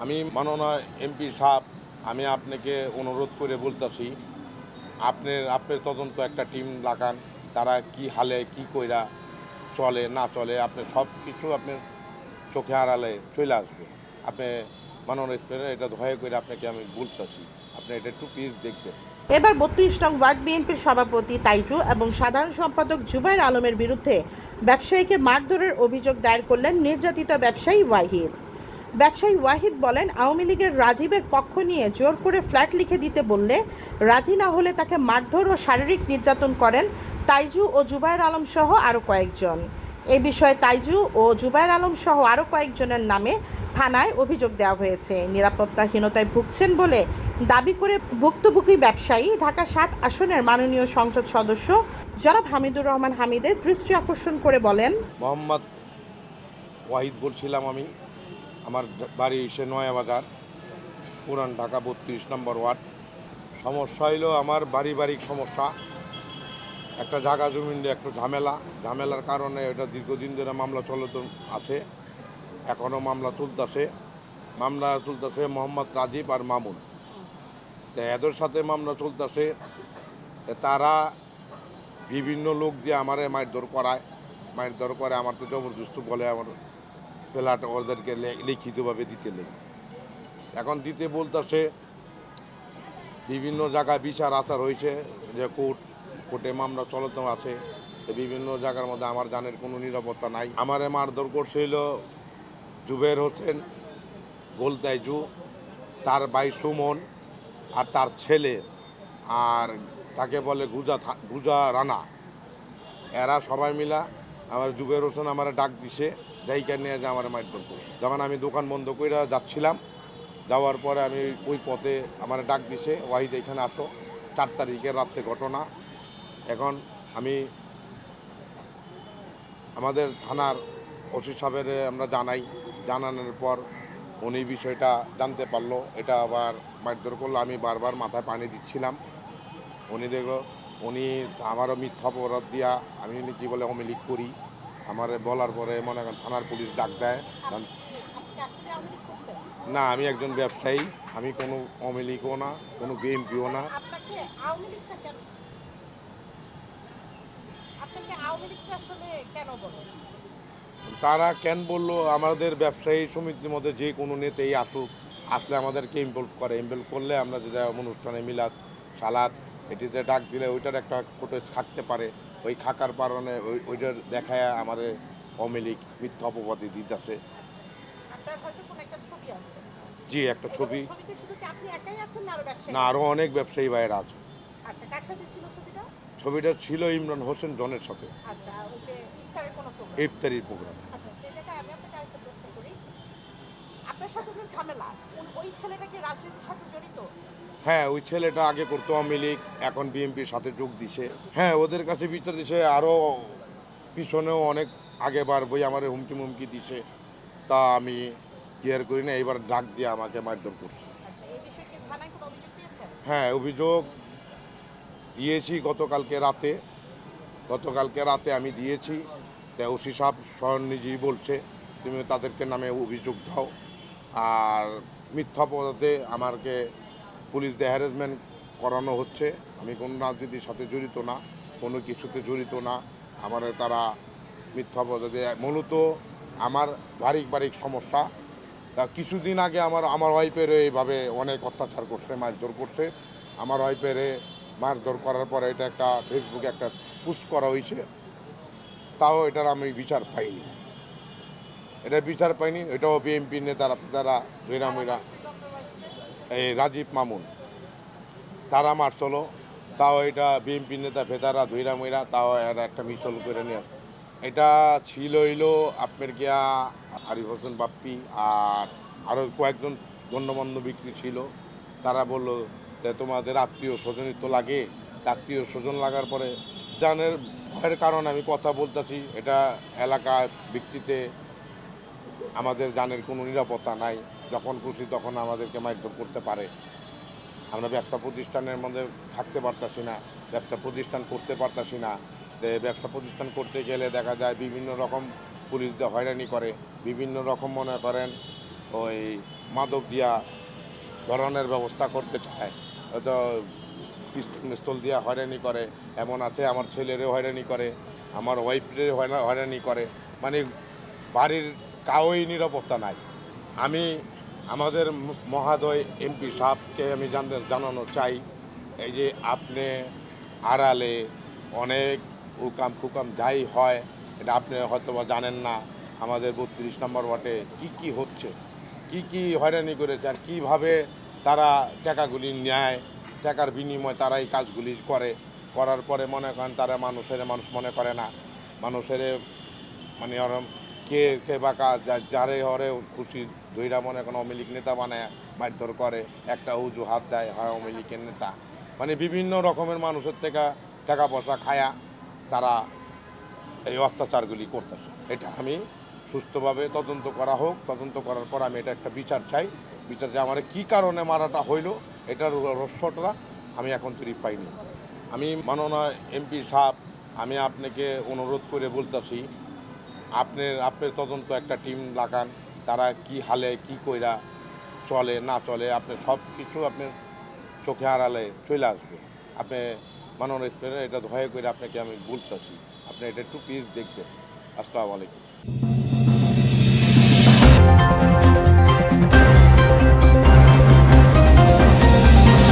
আমি মাননীয় এমপি সাহেব, আমি আপনাকে অনুরোধ করে বলতেছি, আপনার তদন্ত একটা টিম লাগান। তারা কি হালে কি কইরা চলে না চলে, আপনি সব কিছু আপনার চোখে আড়ালে চলে আসবে। আপনি মাননীয় স্পিকার, এটা দয়া করে আপনাকে আমি বলতেছি, আপনি এটা একটু প্লিজ দেখবেন। এবার ৩২ নং ওয়ার্ড বিএনপির সভাপতি তাইজু এবং সাধারণ সম্পাদক জুবায়ের আলমের বিরুদ্ধে ব্যবসায়ীকে মারধরের অভিযোগ দায়ের করলেন নির্যাতিত ব্যবসায়ী ওয়াহিদ। ব্যবসায়ী ওয়াহিদ বলেন, আওয়ামী লীগের রাজীবের পক্ষ নিয়ে জোর করে ফ্ল্যাট লিখে দিতে বললে রাজি না হলে তাকে মারধর ও শারীরিক নির্যাতন করেন তাইজু ও জুবায়ের আলম সহ আরও কয়েকজন। এ বিষয়ে তাইজু ও জুবায়ের আলম সহ আরও কয়েকজনের নামে থানায় অভিযোগ দেওয়া হয়েছে। নিরাপত্তাহীনতায় ভুগছেন বলে দাবি করে ভুক্তভোগী ব্যবসায়ী ঢাকা ৭ আসনের মাননীয় সংসদ সদস্য জনাব হামিদুর রহমান হামিদের দৃষ্টি আকর্ষণ করে বলেন, মোহাম্মদ ওয়াহিদ বলছিলাম আমি। আমার বাড়ি এসে নয়াবাজার, পুরান ঢাকা ৩২ নম্বর ওয়ার্ড। সমস্যা হইল আমার পারিবারিক সমস্যা, একটা জায়গা জমি নিয়ে একটু ঝামেলার কারণে এটা দীর্ঘদিন ধরে মামলা চলত আছে, এখনও মামলা চলতেছে মোহাম্মদ রাজীব আর মামুন। তো এদের সাথে মামলা চলতেছে, তারা বিভিন্ন লোক দিয়ে আমারে মারধর করে, আমার তো জবরদস্ত বলে আমার ফ্ল্যাট ওদেরকে লিখিতভাবে দিতে লেগে। এখন দিতে বলতেছে বিভিন্ন জায়গায় বিচার আচার হয়েছে, যে কোর্টে মামলা চলতে আছে, বিভিন্ন জায়গার মধ্যে আমার জানের কোনো নিরাপত্তা নাই। আমারে মারধর করছিল জুবের হোসেন গোলতাইজু, তার ভাই সুমন আর তার ছেলে, আর তাকে বলে গুজা রানা। এরা সবাই মিলা আমার জুবের হোসেন আমার ডাক দিছে, ডাইকা নিয়ে যে আমার মারধর করে। যখন আমি দোকান বন্ধ করে যাচ্ছিলাম, যাওয়ার পরে আমি ওই পথে আমার ডাক দিছে, ওয়াহিদ এখানে আসো, ৪ তারিখের রাত্রে ঘটনা। এখন আমি আমাদের থানার ওসি সাহেবের আমরা জানানোর পর উনি বিষয়টা জানতে পারলো, এটা আবার মারধর করলো। আমি বারবার মাথায় পানি দিচ্ছিলাম, উনি দেখলো, উনি আমারও মিথ্যা অপরাধ দিয়া আমি কি বলে আওয়ামী লীগ করি আমার বলার পরে মনে করেন থানার পুলিশ ডাক দেয়। না, আমি একজন ব্যবসায়ী, আমি কোনো আওয়ামী লীগও না, কোনো বিএনপিও না। তারা কেন বললো, আমাদের ব্যবসায়ী সমিতির মধ্যে যে কোনো নেতাই আসলে আমাদেরকে ইনভলভ করলে আমরা যেটা অনুষ্ঠানে মিলাদ সালাদ এটিতে ডাক দিলে ওইটার একটা ফুটেজ থাকতে পারে, ওই খাকার কারণে ওইটার দেখায় আমাদের আওয়ামী লীগ মিথ্যা অপবাদী দিতেছে। জি, একটা ছবি। না, আরো অনেক ব্যবসায়ী ভাইয়েরা আছে। ছবিটা ছিল ইমরান হোসেন জনের সাথে, ইফতারির প্রোগ্রাম। হ্যাঁ, ওই ছেলেটা আগে করতো আওয়ামী লীগ, এখন বিএনপির সাথে যোগ দিছে। হ্যাঁ, ওদের কাছে বিচার দিছে, আরও পিছনেও অনেক আগেবার বই আমার হুমকি দিছে, তা আমি কেয়ার করি না। এবার ডাক দিয়ে আমাকে মারধর করছে। হ্যাঁ, অভিযোগ দিয়েছি গতকালকে রাতে আমি দিয়েছি। তা ওসি সাহেব স্বয়ং নিজেই বলছে তুমি তাদেরকে নামে অভিযোগ দাও। আর মিথ্যা অপরাধে আমাকে পুলিশ দিয়ে হ্যারাসমেন্ট করানো হচ্ছে। আমি কোনো রাজনীতির সাথে জড়িত না, কোনো কিছুতে জড়িত না। আমার তারা মিথ্যা অপরাধে মূলত আমার বাড়িক সমস্যা। তা কিছুদিন আগে আমার ওয়াইফের এইভাবে অনেক অত্যাচার করছে, মারধর করছে। আমার ওয়াইফের মারধর করার পরে এটা একটা ফেসবুকে একটা পোস্ট করা হয়েছে, তাও এটার আমি বিচার পাইনি। এটাও বিএনপি নেতারা ধৈরামইরা এই রাজীব মামুন তারা মারছিল, তাও এটা বিএনপি নেতা ফেদারা ধৈরামইরা, তাও এরা একটা মিছিল করে নিয়ে। এটা ছিল হইলো আপনার গিয়া আরিফ হোসেন বাপ্পি আর আরও কয়েকজন গণ্যমান্য ব্যক্তি ছিল। তারা বললো যে তোমাদের আত্মীয় স্বজনই তো লাগে, আত্মীয় স্বজন লাগার পরে জানের ভয়ের কারণে আমি কথা বলতেছি। এটা এলাকায় ব্যক্তিতে আমাদের জানের কোনো নিরাপত্তা নাই, যখন খুশি তখন আমাদেরকে মারধর করতে পারে। আমরা ব্যবসা প্রতিষ্ঠানের মধ্যে থাকতে পারতাছি না, ব্যবসা প্রতিষ্ঠান করতে পারতাছি না। ব্যবসা প্রতিষ্ঠান করতে গেলে দেখা যায় বিভিন্ন রকম পুলিশ দিয়ে হয়রানি করে, বিভিন্ন রকম মনে করেন ওই মাদক দিয়া ধরনের ব্যবস্থা করতে চায়, হয়তো পিস্তল দিয়া হয়রানি করে। এমন আছে আমার ছেলেরও হয়রানি করে, আমার ওয়াইফেরও হয়রানি করে, মানে বাড়ির কাউই নিরাপত্তা নাই। আমি আমাদের মহাদয় এমপি সাহেবকে আমি জানানো চাই, এই যে আপনি আড়ালে অনেক উকাম খুকাম যাই হয়, এটা আপনি হয়তো বা জানেন না। আমাদের 32 নম্বর ওয়ার্ডে কি হচ্ছে, কি হয়রানি করেছে, আর কীভাবে তারা টাকাগুলি নেয়, টাকার বিনিময়ে তারা এই কাজগুলি করার পরে মনে করেন তারা মানুষ মনে করে না। মানুষের মানে ওরম কে বা যারে হরে খুশি ধৈরা মনে করেন আওয়ামী লীগ নেতা বানায় মারধর করে, একটা অজুহাত দেয় হয় আওয়ামী লীগের নেতা। মানে বিভিন্ন রকমের মানুষের থেকে টাকা পয়সা খায়া তারা এই অত্যাচারগুলি করতেছে। এটা আমি সুস্থভাবে তদন্ত করা হোক, তদন্ত করার পর আমি এটা একটা বিচার চাই। বিচার যে আমার কী কারণে মারাটা হইলো, এটার রহস্যটা আমি এখন তৈরি পাইনি। আমি মাননীয় এমপি সাহেব, আমি আপনাকে অনুরোধ করে বলতেছি, আপনার তদন্ত একটা টিম লাগান, তারা কি হালে কি কইরা চলে না চলে, আপনি সব কিছু আপনার চোখে আড়ালে চলে আসবে। আপনি মাননীয় স্পিকার, এটা দয়া করে আপনাকে আমি বলতেছি, আপনি এটা একটু প্লিজ দেখবেন। আসসালামু আলাইকুম।